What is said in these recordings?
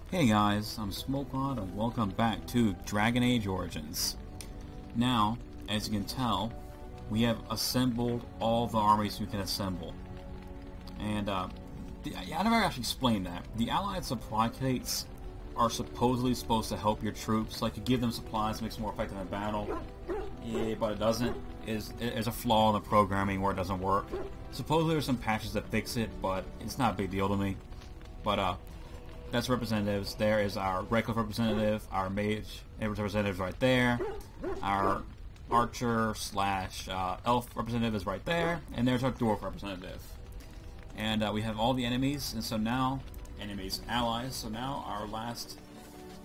Hey guys, I'm Smokewadgaming and welcome back to Dragon Age Origins. Now, as you can tell, we have assembled all the armies we can assemble. And, I never actually explained that. The Allied supply crates are supposedly supposed to help your troops. Like, you give them supplies, it makes them more effective in battle. Yeah, but it doesn't. There's a flaw in the programming where it doesn't work. Supposedly there's some patches that fix it, but it's not a big deal to me. But, that's representatives. There is our Red Cliff representative, our mage representative right there, our archer slash elf representative is right there, and there's our dwarf representative. And we have all the enemies, and so now, allies, so now our last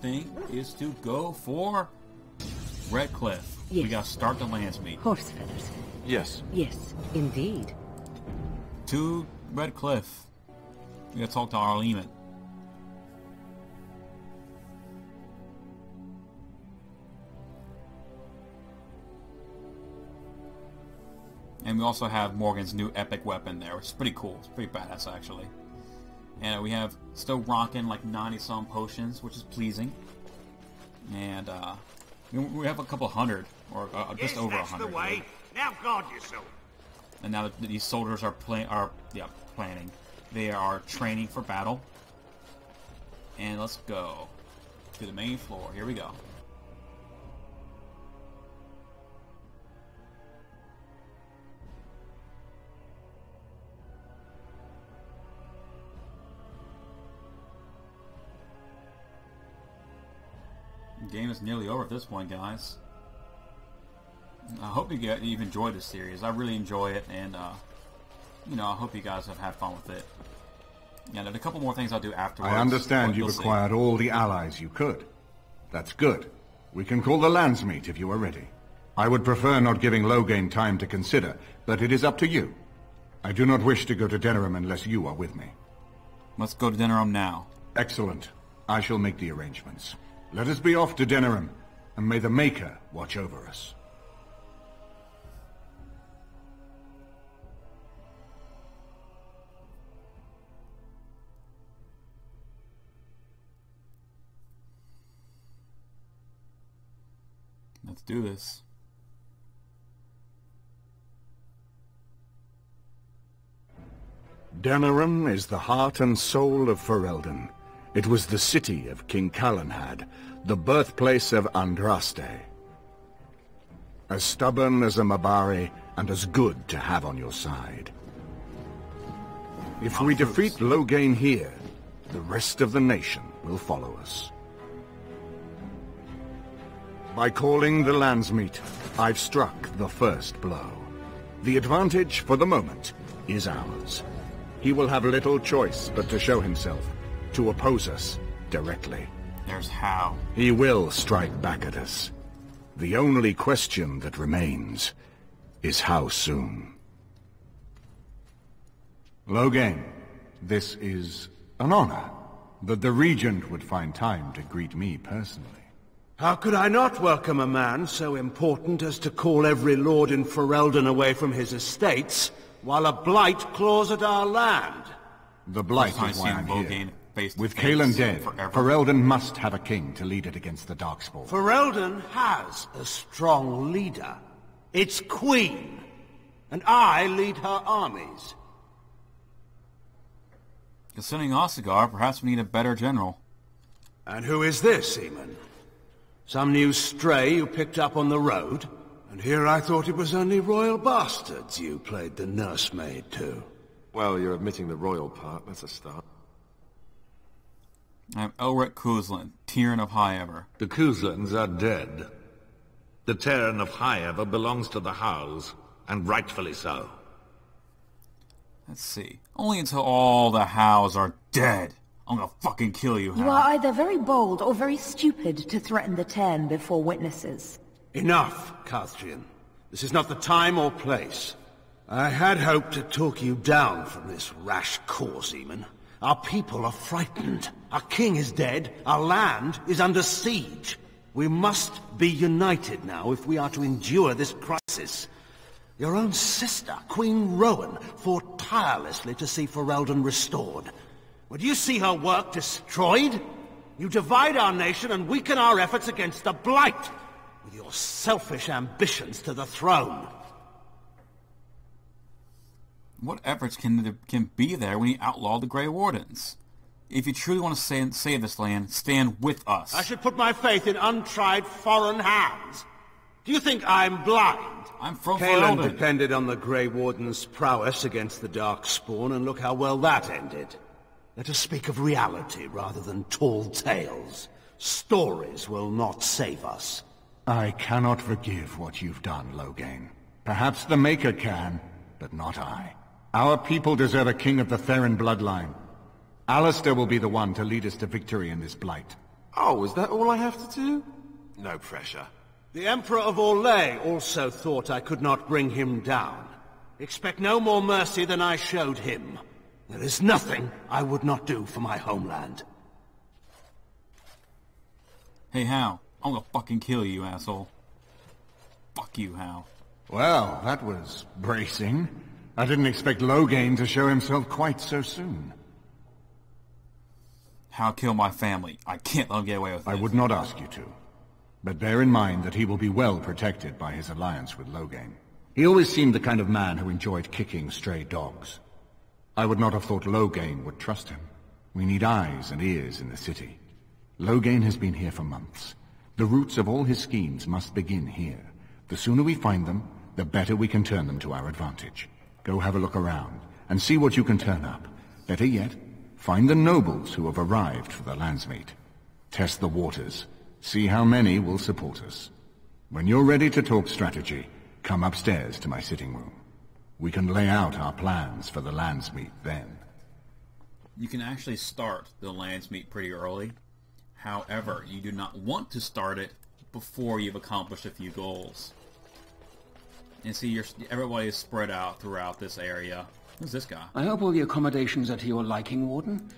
thing is to go for Red Cliff. Yes. We gotta start the Landsmeet. Horse feathers. Yes. Yes, indeed. To Red Cliff. We gotta talk to Arleman. And we also have Morgan's new epic weapon there, which is pretty cool. It's pretty badass, actually. And we have still rocking like 90-some potions, which is pleasing. And we have a couple hundred, or just over 100. That's the way. Now guard yourself. And now that these soldiers are planning. They are training for battle. And let's go to the main floor. Here we go. The game is nearly over at this point, guys. I hope you've enjoyed this series. I really enjoy it, and you know, I hope you guys have had fun with it. Yeah, there's a couple more things I'll do afterwards. I understand you've acquired all the allies you could. That's good. We can call the Landsmeet if you are ready. I would prefer not giving Loghain time to consider, but it is up to you. I do not wish to go to Denerim unless you are with me. Let's go to Denerim now. Excellent. I shall make the arrangements. Let us be off to Denerim, and may the Maker watch over us. Let's do this. Denerim is the heart and soul of Ferelden. It was the city of King Calenhad, the birthplace of Andraste. As stubborn as a Mabari, and as good to have on your side. If we defeat Loghain here, the rest of the nation will follow us. By calling the Landsmeet, I've struck the first blow. The advantage, for the moment, is ours. He will have little choice but to show himself, to oppose us directly. There's how. He will strike back at us. The only question that remains is how soon. Loghain, this is an honor, that the Regent would find time to greet me personally. How could I not welcome a man so important as to call every lord in Ferelden away from his estates, while a blight claws at our land? The blight is why I'm here. With Cailan dead, Ferelden must have a king to lead it against the Darkspawn. Ferelden has a strong leader. It's Queen, and I lead her armies. Concerning Ossigar, perhaps we need a better general. And who is this, Eamon? Some new stray you picked up on the road? And here I thought it was only royal bastards you played the nursemaid to. Well, you're admitting the royal part. That's a start. I'm Elric Kuzlin, Tyrant of Highever. The Kuzlins are dead. The Terran of Highever belongs to the House, and rightfully so. Let's see. Only until all the Hows are dead. I'm gonna fucking kill you, You Hal. are either very bold or very stupid to threaten the Ten before witnesses. Enough, Carthrian. This is not the time or place. I had hoped to talk you down from this rash course, Eamon. Our people are frightened. Our king is dead. Our land is under siege. We must be united now if we are to endure this crisis. Your own sister, Queen Rowan, fought tirelessly to see Ferelden restored. Would you see her work destroyed? You divide our nation and weaken our efforts against the Blight, with your selfish ambitions to the throne. What efforts can be there when you outlaw the Grey Wardens? If you truly want to save this land, stand with us. I should put my faith in untried foreign hands. Do you think I'm blind? I'm from Caelan Ferelden. depended on the Grey Warden's prowess against the Darkspawn, and look how well that ended. Let us speak of reality rather than tall tales. Stories will not save us. I cannot forgive what you've done, Loghain. Perhaps the Maker can, but not I. Our people deserve a king of the Theron bloodline. Alistair will be the one to lead us to victory in this blight. Oh, is that all I have to do? No pressure. The Emperor of Orlais also thought I could not bring him down. Expect no more mercy than I showed him. There is nothing I would not do for my homeland. Hey, Hal. I'm gonna fucking kill you, asshole. Fuck you, Hal. Well, that was bracing. I didn't expect Loghain to show himself quite so soon. Hal killed my family. I can't let him get away with it. I would not ask you to. But bear in mind that he will be well protected by his alliance with Loghain. He always seemed the kind of man who enjoyed kicking stray dogs. I would not have thought Loghain would trust him. We need eyes and ears in the city. Loghain has been here for months. The roots of all his schemes must begin here. The sooner we find them, the better we can turn them to our advantage. Go have a look around, and see what you can turn up. Better yet, find the nobles who have arrived for the Landsmeet. Test the waters. See how many will support us. When you're ready to talk strategy, come upstairs to my sitting room. We can lay out our plans for the Landsmeet then. You can actually start the Landsmeet pretty early. However, you do not want to start it before you've accomplished a few goals. And see, everybody is spread out throughout this area. Who's this guy? I hope all the accommodations are to your liking, Warden.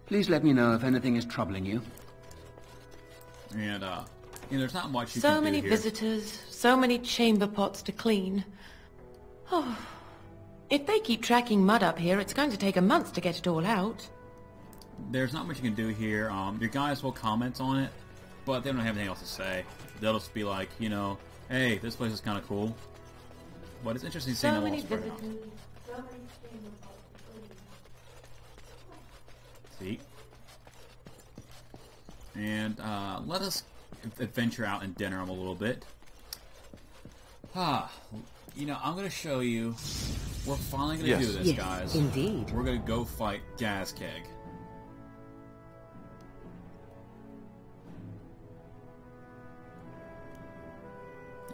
Please let me know if anything is troubling you. And, there's not much you So can do many here. visitors, so many chamber pots to clean. Oh, if they keep tracking mud up here, it's going to take a month to get it all out. There's not much you can do here. Your guys will comment on it, but they don't have anything else to say. They'll just be like, hey, this place is kind of cool. But it's interesting seeing them all spread out. See? And let us adventure out in Denerim a little bit. I'm going to show you. We're finally going to do this, Yes, guys. indeed. We're going to go fight Gazkeg.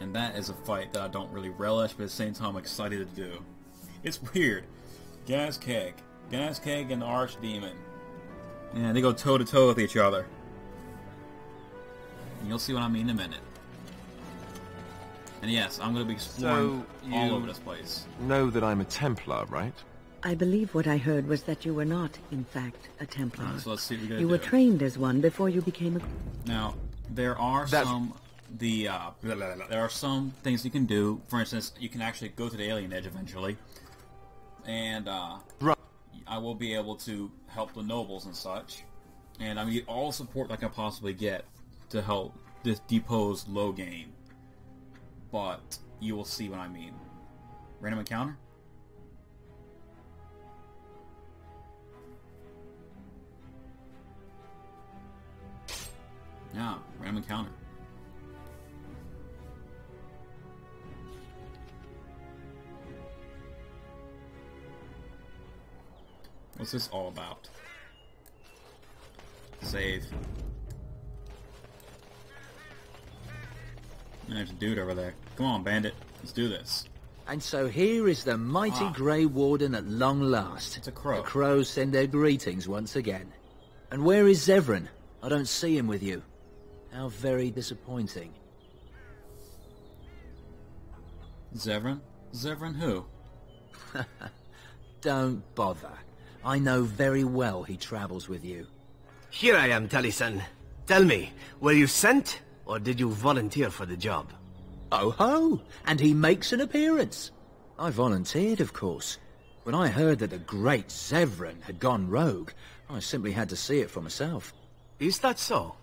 And that is a fight that I don't really relish, but at the same time I'm excited to do. It's weird. Gazkeg and the Archdemon. And they go toe-to-toe with each other. And you'll see what I mean in a minute. And yes, I'm going to be exploring all over this place. Know that I'm a Templar, right? I believe what I heard was that you were not, in fact, a Templar. So let's see what we're going to do. You were trained as one before you became a... Now, there are there are some things you can do. For instance, you can actually go to the Alien Edge eventually. And, I will be able to help the nobles and such. And I need all support I can possibly get to help depose Loghain. But you will see what I mean. Random encounter? Yeah, random encounter. What's this all about? Save. There's a dude over there. Come on, bandit. Let's do this. And so here is the mighty Grey Warden at long last. It's a crow. The crows send their greetings once again. And where is Zevran? I don't see him with you. How very disappointing. Zevran? Zevran who? Don't bother. I know very well he travels with you. Here I am, Taliesin. Tell me, were you sent, or did you volunteer for the job? Oh ho! And he makes an appearance. I volunteered, of course. When I heard that the great Zevran had gone rogue, I simply had to see it for myself. Is that so?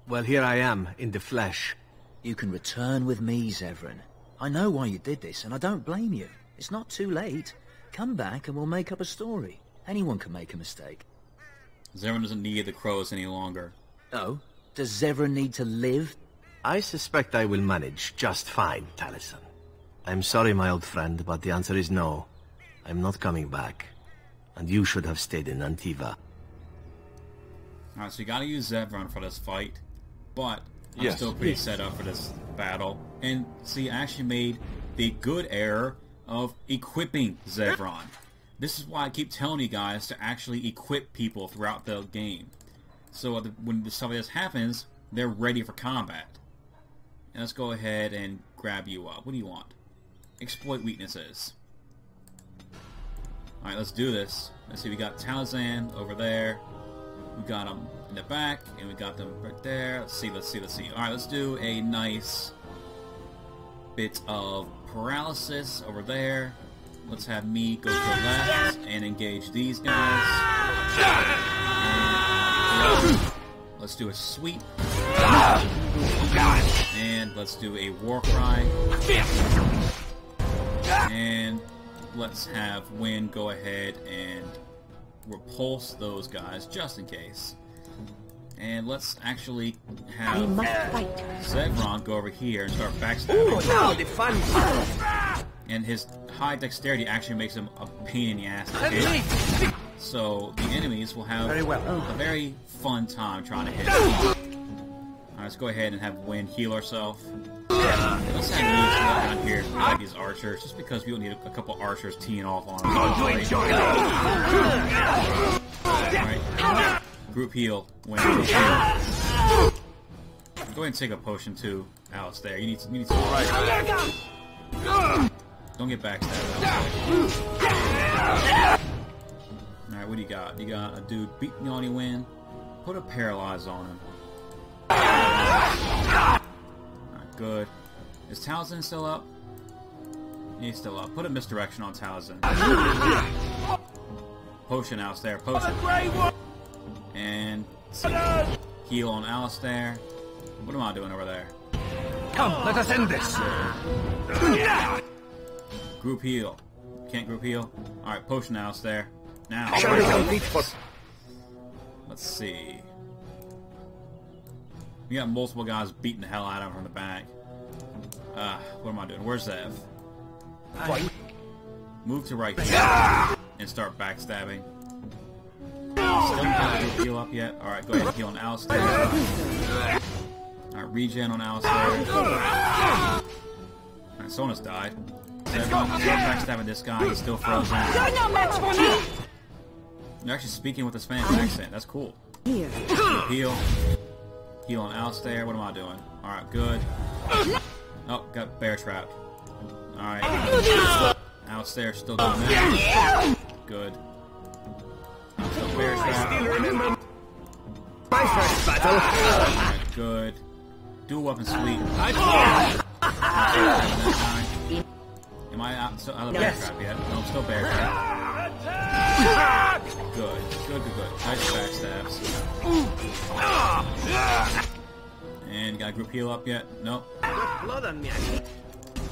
Well, here I am, in the flesh. You can return with me, Zevran. I know why you did this, and I don't blame you. It's not too late. Come back and we'll make up a story. Anyone can make a mistake. Zevran doesn't need the crows any longer. Oh? Does Zevran need to live? I suspect I will manage just fine, Taliesin. I'm sorry, my old friend, but the answer is no. I'm not coming back. And you should have stayed in Antiva. Alright, so you gotta use Zevran for this fight. But I'm Yes. still pretty set up for this battle. And see, I actually made the good error of equipping Zevran. This is why I keep telling you guys to actually equip people throughout the game. So when something like this happens, they're ready for combat. And let's go ahead and grab you up. What do you want? Exploit weaknesses. Alright, let's do this. Let's see, we got Taliesin over there. We got them in the back, and we got them right there. Let's see. Alright, let's do a nice bit of paralysis over there. Let's have me go to the left and engage these guys. And let's do a sweep. And let's do a war cry. And let's have Wynn go ahead and repulse those guys just in case. And let's actually have Zevran go over here and start backstabbing. And his high dexterity actually makes him a pain in the ass to hit. So the enemies will have a very fun time trying to hit him. Alright, let's go ahead and have Wynn heal herself. Let's have me down here like these archers, just because we don't need a couple archers teeing off on them. Alright. Group heal when go ahead and take a potion too, Alistair. You need to don't get backstabbed. Alright, what do you got? You got a dude beating on you, Win. Put a paralyze on him. Alright, good. Is Taliesin still up? He's still up. Put a misdirection on Taliesin. Potion, Alistair. Potion. And heal on Alistair. What am I doing over there? Come, let us end this. Group heal. Can't group heal? Alright, potion Alistair. Now. Let's see. We got multiple guys beating the hell out of him from the back. What am I doing? Where's Zev? Move to right here and start backstabbing. Still not group heal up yet. Alright, go ahead and heal on Alistair. Alright, regen on Alistair. Alright, someone has died. Start backstabbing this guy, he's still frozen. You're actually speaking with a Spanish accent, that's cool. Heal. Heal on Alistair, what am I doing? Alright, good. Oh, got bear trapped. Alright. Alistair still doing that. Good. Still bear trapped. My first battle. Alright, good. Do a weapon sweep. Am I out of bear trap yet? No, I'm still bear trap. Good. Nice backstabs. And got a group heal up yet? Nope.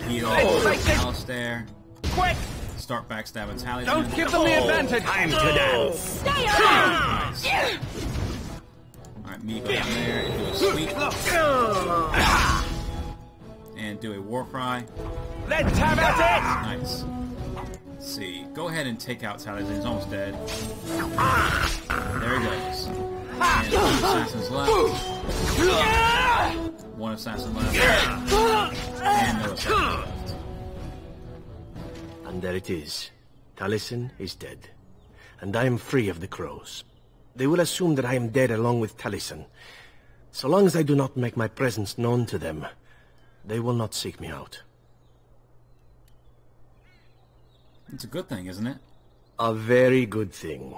Heal. Alistair. Quick! Start backstabbing Taliesin. Don't give them the advantage! Time to dance! Stay on! Nice. Alright, me go down there and do a sweep. And do a war cry. Let's have at it! Nice. Let's see. Go ahead and take out Taliesin. He's almost dead. There he goes. And 2 assassins left. 1 assassin left. And no assassin left. And there it is. Taliesin is dead. And I am free of the crows. They will assume that I am dead along with Taliesin. So long as I do not make my presence known to them, they will not seek me out. It's a good thing, isn't it? A very good thing.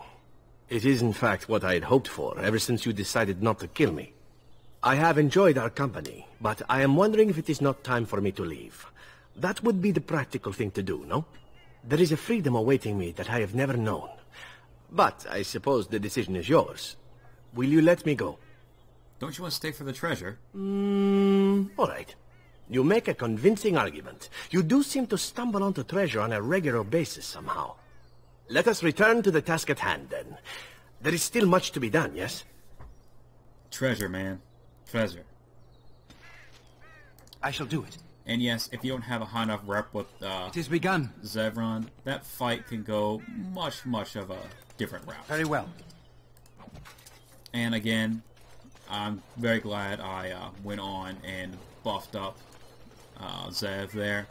It is in fact what I had hoped for ever since you decided not to kill me. I have enjoyed our company, but I am wondering if it is not time for me to leave. That would be the practical thing to do, no? There is a freedom awaiting me that I have never known. But I suppose the decision is yours. Will you let me go? Don't you want to stay for the treasure? All right. You make a convincing argument. You do seem to stumble onto treasure on a regular basis somehow. Let us return to the task at hand, then. There is still much to be done, yes? Treasure, man. Treasure. I shall do it. And yes, if you don't have a high enough rep with It is begun. Zevran, that fight can go much of a different route. Very well. And again, I'm very glad I went on and buffed up Zev there,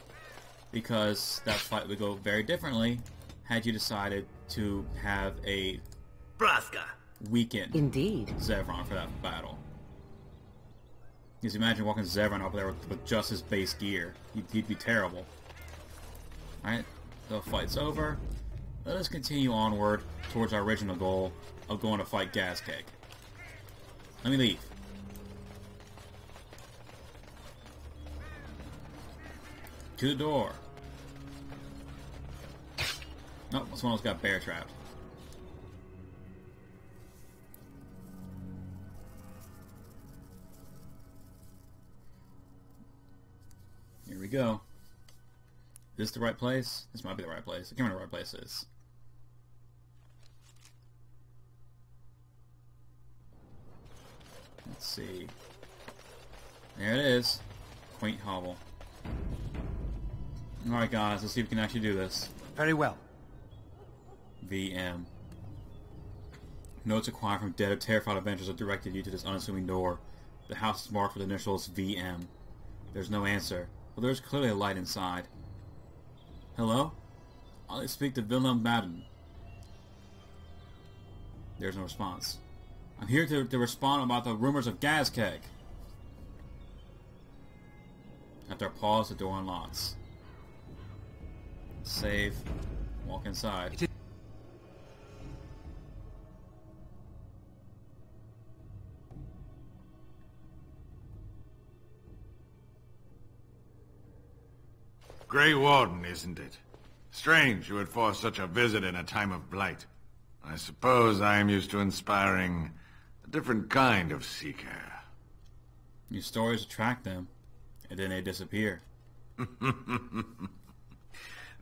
because that fight would go very differently had you decided to have a Braska. weakened Indeed. Zevran for that battle. Because imagine walking Zevran up there with just his base gear. He'd be terrible. Alright, the fight's over. Let us continue onward towards our original goal of going to fight Gazkeg. Let me leave. To the door. Nope, someone else got bear trapped. Here we go. Is this the right place? This might be the right place. I can't remember what the right place is. Let's see. There it is. Quaint hovel. Alright guys, let's see if we can actually do this. Very well. VM. Notes acquired from dead or terrified adventurers have directed you to this unassuming door. The house is marked with the initials VM. There's no answer, but there's clearly a light inside. Hello? I'll speak to Willem Madden. There's no response. I'm here to respond about the rumors of Gazkeg. After a pause, the door unlocks. Save. Walk inside. Grey Warden, isn't it? Strange you would force such a visit in a time of blight. I suppose I am used to inspiring a different kind of seeker. Your stories attract them, and then they disappear.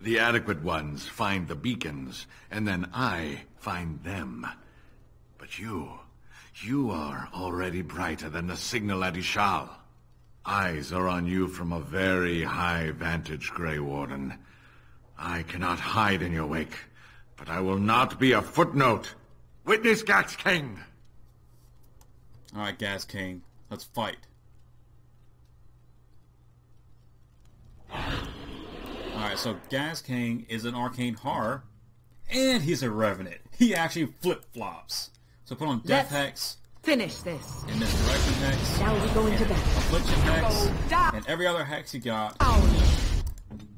The adequate ones find the beacons, and then I find them. But you are already brighter than the signal at Ishal. Eyes are on you from a very high vantage, Grey Warden. I cannot hide in your wake, but I will not be a footnote. Witness Gax King! Alright, Gaz King, let's fight. Alright, so Gaz King is an arcane horror, and he's a revenant. He actually flip-flops. So put on Death Hex, Finish this. and Misdirection Hex, Now we go into and battle. Affliction Hex, and every other Hex you got.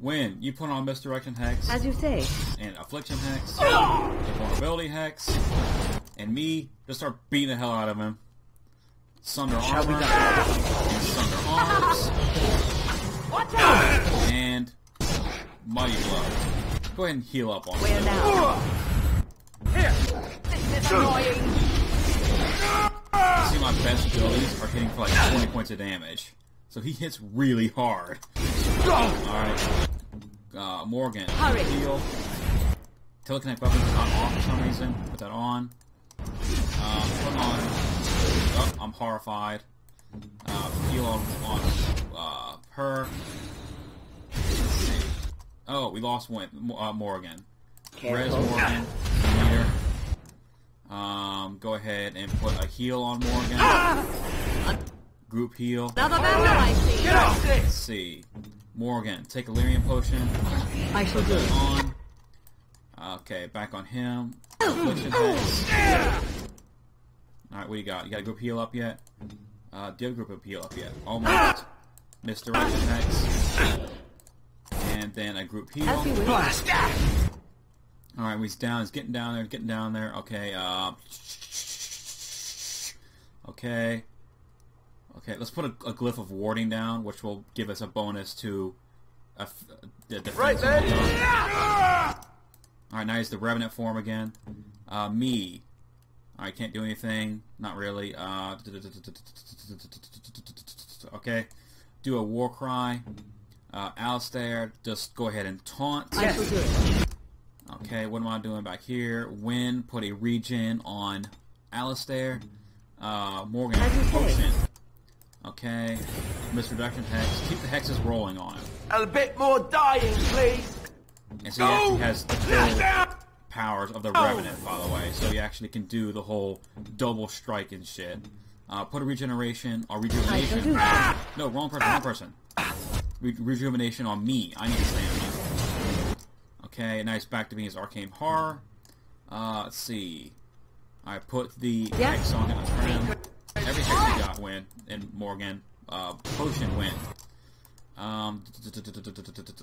When you put on Misdirection Hex, As you say. and Affliction Hex, and Vulnerability Hex, and me, just start beating the hell out of him. Sunder Armor, and Sunder Arms, and Mighty Blow. Go ahead and heal up on him. Where now? This is annoying. See, my best abilities are hitting for like 20 points of damage. So he hits really hard. Alright. Morgan. Hurry. Heal. Teleconnect weapons is not off for some reason. Put that on. Put on. Oh, I'm horrified. Heal on her. Let's see. Oh, we lost Morgan. Res Morgan. Here. Go ahead and put a heal on Morgan. Group heal. Another battle, I see. Get off this! Let's see. Morgan, take a Lyrium potion. I shall do it. On. Okay, back on him. Affliction Hex. Alright, what do you got? You got a group heal up yet? Do you have a group heal up yet? Almost. Misdirection Hex. And then a group heal. As you wish. Alright, he's down. He's getting down there. Okay, Okay. Okay, let's put a glyph of warding down, which will give us a bonus to the defense. Right then! Alright, now he's the Revenant form again. Me. Alright, can't do anything. Not really. Okay. Do a war cry. Alistair, just go ahead and taunt. I shall do it. Okay, what am I doing back here? Win, put a regen on Alistair. Morgan, potion. Okay, misreduction hex. Keep the hexes rolling on him. A bit more dying, please. And so he actually has the full powers of the Revenant, by the way. So he actually can do the whole double strike and shit. Put a regeneration or rejuvenation. No, wrong person. Rejuvenation on me. I need to stay on me. Okay, now he's back to being his arcane horror. Let's see. I put the hex on him. Every hex we got win. And Morgan. Potion win.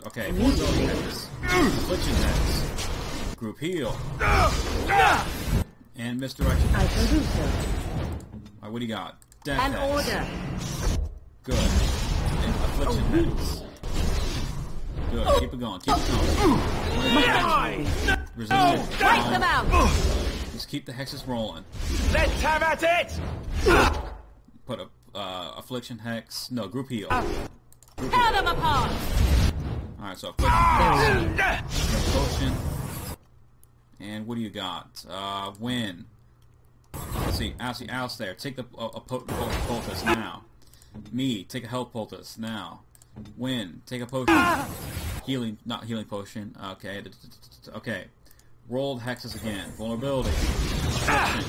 Okay, vulnerability hex. Affliction hex. Group heal. And misdirection hex. I shall do so. Alright, what do you got? Death An hex. order. Good. And affliction hex. Good. Keep it going. Keep it going. Resistance. Wipe them out. Just keep the hexes rolling. Let's have at it. Put a affliction hex. No, group heal. Tear them apart. Alright, so affliction hex. Potion. And what do you got? Win. Let's see. Alistair, take the poultice now. Me, take a health poultice now. Win, take a potion. Healing, not healing potion. Okay. Okay. Rolled hexes again. Vulnerability. Affliction.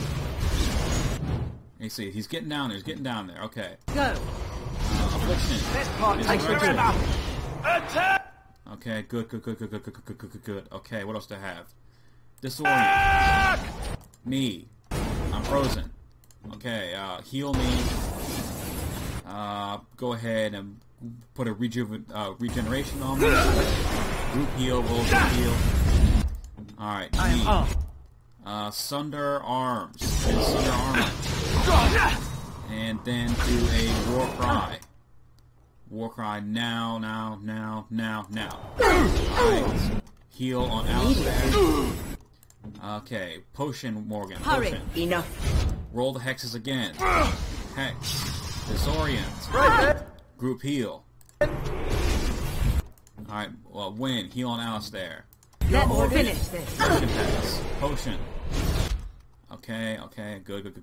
You see, he's getting down there. He's getting down there. Okay. Go. Affliction. Attack! Okay, good. Okay, what else do I have? Disorient. Me. I'm frozen. Okay, heal me. Go ahead and put a regeneration on me. Group heal, roll group heal. Alright, me. Sunder arms. And sunder armor. And then do a war cry. War cry now. Alright. Heal on Alistair. Okay, potion, Morgan. Hurry. Potion. Enough. Roll the hexes again. Hex. Disorient. Group heal. Alright, well, win. Heal on Alistair. Let's finish this. Potion hex. Potion. Okay, good.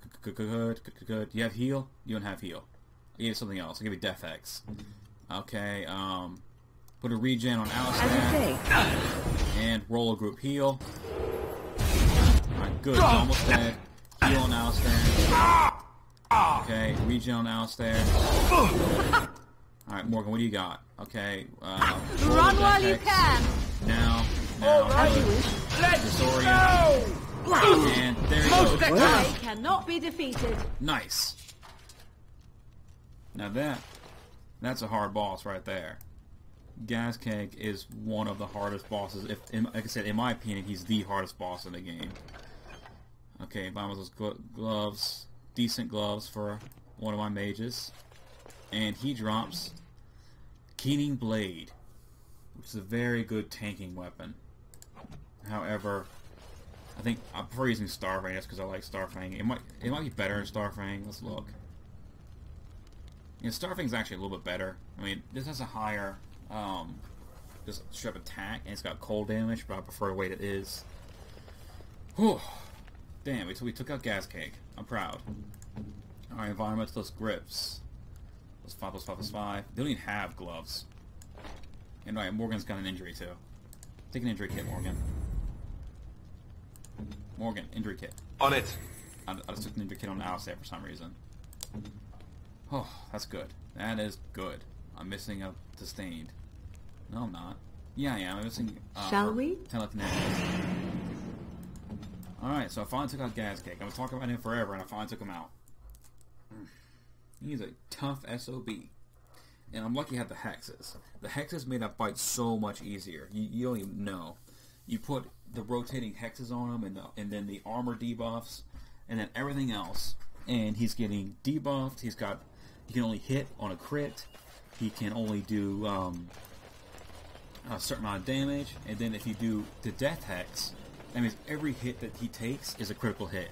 You have heal? You don't have heal. I gave you something else. I'll give you death hex. Okay, put a regen on Alistair. And roll a group heal. Alright, good. Almost dead. Heal on Alistair. Okay, regen on Alistair. Alright, Morgan, what do you got? Okay, run while you can. Now. Disorient. And there you go. They cannot be defeated. Nice. Now that's a hard boss right there. Gas Cake is one of the hardest bosses. Like I said, in my opinion, he's the hardest boss in the game. Okay, buy those gloves. Decent gloves for one of my mages. And he drops Keening Blade, which is a very good tanking weapon. However, I think I prefer using Starfang just because I like Starfang. It might be better in Starfang. Let's look. Yeah, Starfang's actually a little bit better. I mean, this has a higher just straight up attack, and it's got cold damage, but I prefer the way it is. Whew. Damn, so we took out Gas Cake. I'm proud. Alright, environmentalist grips. +5/+5/+5. They don't even have gloves. And alright, Morgan's got an injury too. Take an injury kit, Morgan. Morgan, injury kit. On it. I just took an injury kit on Alistair for some reason. Oh, that's good. That is good. I'm missing a sustained. No, I'm not. Yeah, I'm missing. Shall we? Telekinesis. Alright, so I finally took out Gas Cake. I was talking about him forever, and I finally took him out. He's a tough SOB. And I'm lucky I have the hexes. The hexes made that fight so much easier. You don't even know. You put the rotating hexes on him, and then the armor debuffs, and then everything else. And he's getting debuffed. He can only hit on a crit. He can only do a certain amount of damage. And then if you do the death hex, that means every hit that he takes is a critical hit.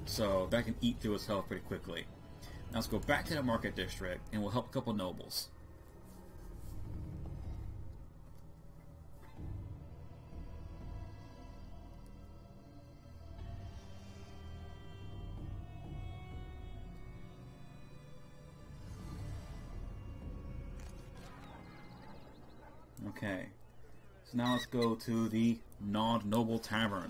So that can eat through his health pretty quickly. Now let's go back to the market district and we'll help a couple nobles. Okay, so now let's go to the Non-Noble Tavern.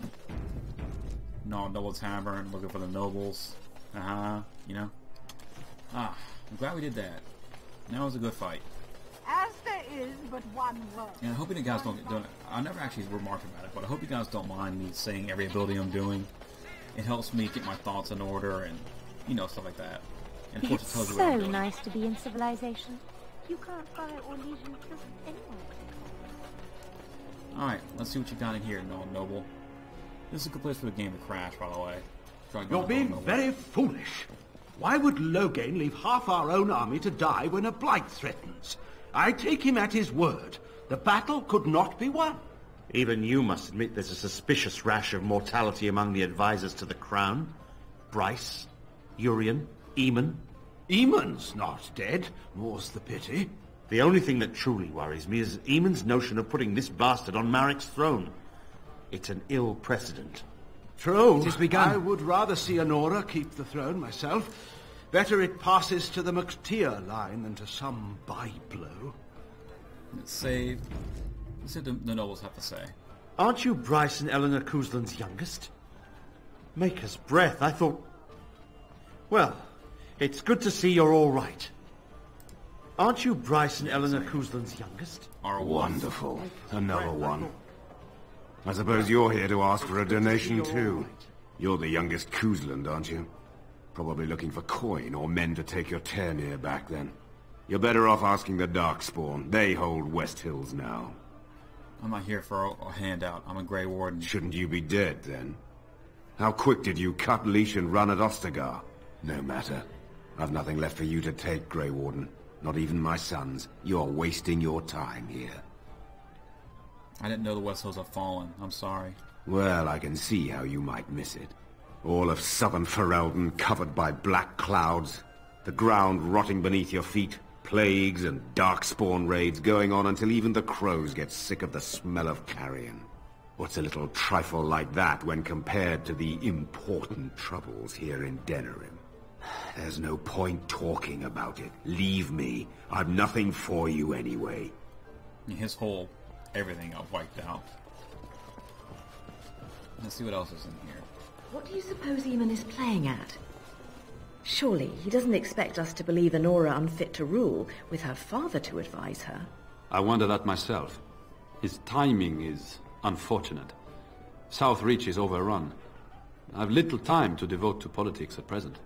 Non-Noble Tavern, looking for the nobles. You know. I'm glad we did that. That was a good fight. As there is but one word. And I hope you guys don't I never actually remarked about it, but I hope you guys don't mind me saying every ability I'm doing. It helps me get my thoughts in order and, you know, stuff like that. And of course it tells you what I'm so doing. nice to be in civilization. You can't buy or leave in just anyone. Alright, let's see what you got in here, Noble. This is a good place for the game to crash, by the way. You're being very foolish. Why would Loghain leave half our own army to die when a blight threatens? I take him at his word. The battle could not be won. Even you must admit there's a suspicious rash of mortality among the advisors to the crown. Bryce, Urien, Eamon. Eamon's not dead, more's the pity. The only thing that truly worries me is Eamon's notion of putting this bastard on Marik's throne. It's an ill precedent. True. It has begun. I would rather see Honora keep the throne myself. Better it passes to the McTeer line than to some byblow. Let's see what the nobles have to say. Aren't you Bryce and Eleanor Cousland's youngest? Maker's breath, I thought... Well, it's good to see you're all right. Aren't you Bryce and Eleanor Cousland's youngest? Wonderful. Another one. I suppose you're here to ask for a donation too. You're the youngest Cousland, aren't you? Probably looking for coin or men to take your Ternir back then. You're better off asking the Darkspawn. They hold West Hills now. I'm not here for a handout. I'm a Grey Warden. Shouldn't you be dead then? How quick did you cut leash and run at Ostagar? No matter. I've nothing left for you to take, Grey Warden. Not even my sons. You're wasting your time here. I didn't know the West Hills have fallen. I'm sorry. Well, I can see how you might miss it. All of southern Ferelden covered by black clouds. The ground rotting beneath your feet. Plagues and darkspawn raids going on until even the crows get sick of the smell of carrion. What's a little trifle like that when compared to the important troubles here in Denerim? There's no point talking about it. Leave me. I've nothing for you anyway. His whole everything got wiped out. Let's see what else is in here. What do you suppose Eamon is playing at? Surely he doesn't expect us to believe Honora unfit to rule with her father to advise her. I wonder that myself. His timing is unfortunate. Southreach is overrun. I've little time to devote to politics at present.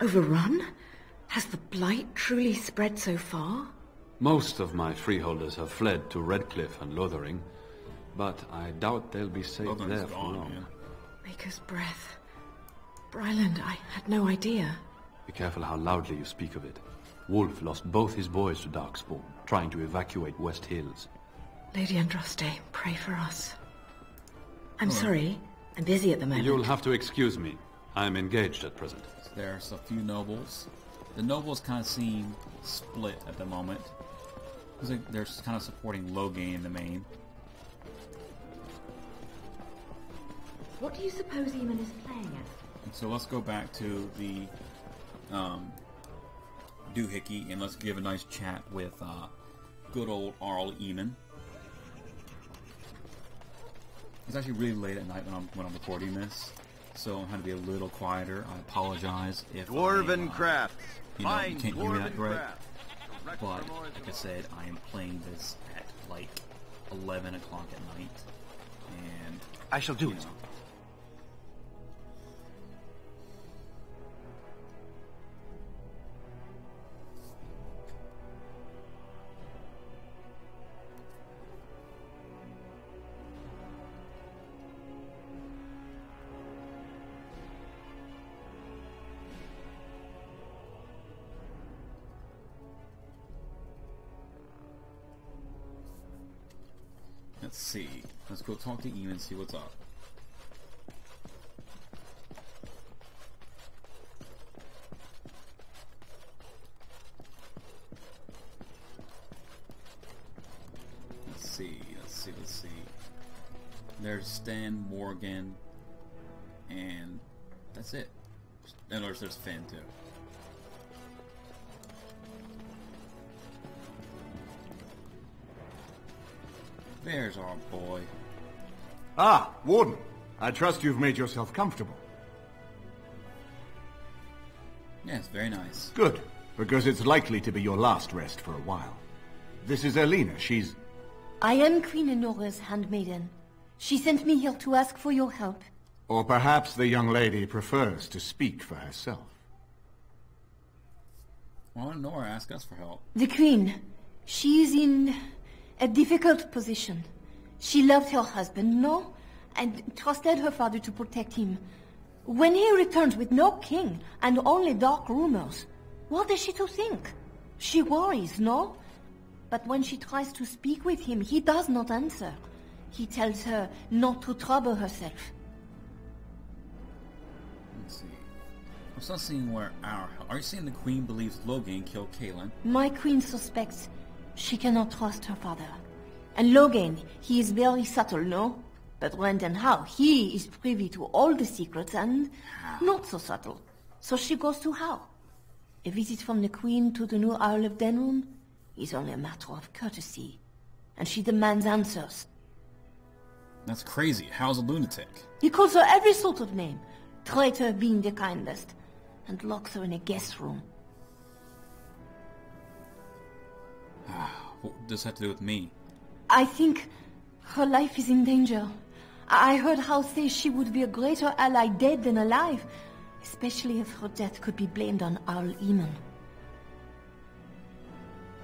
Overrun? Has the blight truly spread so far? Most of my freeholders have fled to Redcliffe and Lothering, but I doubt they'll be safe there for long. Yeah. Maker's breath. Bryland, I had no idea. Be careful how loudly you speak of it. Wolf lost both his boys to Darkspawn, trying to evacuate West Hills. Lady Andraste, pray for us. I'm sorry. I'm busy at the moment. You'll have to excuse me. I'm engaged at present. There's a few nobles. The nobles kind of seem split at the moment. They're kind of supporting Loghain in the main. What do you suppose Eamon is playing at? And so let's go back to the doohickey and let's give a nice chat with good old Arl Eamon. It's actually really late at night when I'm recording this, so I'm trying to be a little quieter. I apologize if Dwarven crafts. You can't hear me that great. But like I said, I am playing this at like 11 o'clock at night, and I shall do it. Let's see. Let's go talk to Eamon and see what's up. There's Stan, Morgan, and that's it. And there's Finn too. There's our boy. Ah, Warden. I trust you've made yourself comfortable. Yes, very nice. Good, because it's likely to be your last rest for a while. This is Elena. She's... I am Queen Enora's handmaiden. She sent me here to ask for your help. Or perhaps the young lady prefers to speak for herself. Why don't Nora ask us for help? The Queen, she is in a difficult position. She loved her husband, no? And trusted her father to protect him. When he returns with no king and only dark rumors, what is she to think? She worries, no? But when she tries to speak with him, he does not answer. He tells her not to trouble herself. Let's see. I'm still seeing where our... Are you saying the Queen believes Logain killed Caitlin? My Queen suspects she cannot trust her father. And Logain, he is very subtle, no? But when and how, he is privy to all the secrets and not so subtle. So she goes to how? A visit from the Queen to the new Isle of Denrun is only a matter of courtesy. And she demands answers. That's crazy. How's a lunatic? He calls her every sort of name, traitor being the kindest, and locks her in a guest room. What does that have to do with me? I think her life is in danger. I heard Howe say she would be a greater ally dead than alive, especially if her death could be blamed on Arl Eamon.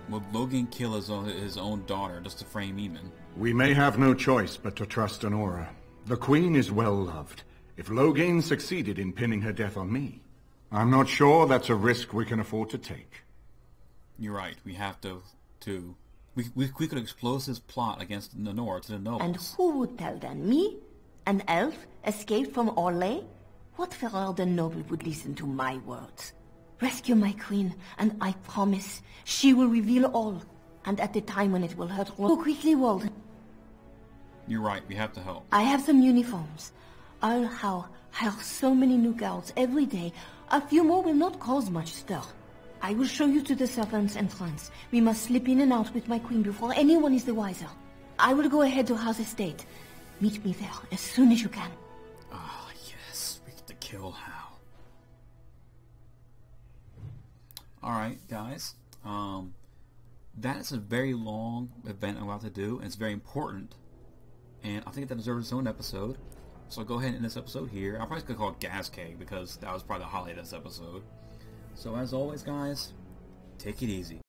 Would Logain kill his own daughter just to frame Eamon? We may have no choice but to trust Honora. The Queen is well loved. If Logain succeeded in pinning her death on me, I'm not sure that's a risk we can afford to take. You're right. We have to... We could expose his plot against Honora to the nobles. And who would tell then? Me? An elf escaped from Orlais? What Ferelden noble would listen to my words? Rescue my queen, and I promise she will reveal all. And at the time when it will hurt so quickly, Walden. You're right, we have to help. I have some uniforms. I'll hire so many new guards every day. A few more will not cause much stir. I will show you to the servants' entrance. We must slip in and out with my queen before anyone is the wiser. I will go ahead to House Estate. Meet me there as soon as you can. Ah, yes. We get to kill Hal. Alright, guys. That is a very long event I'm about to do, and it's very important. And I think that deserves its own episode. So I'll go ahead and end this episode here. I'll probably just call it Gas Cake, because that was probably the highlight of this episode. So as always, guys, take it easy.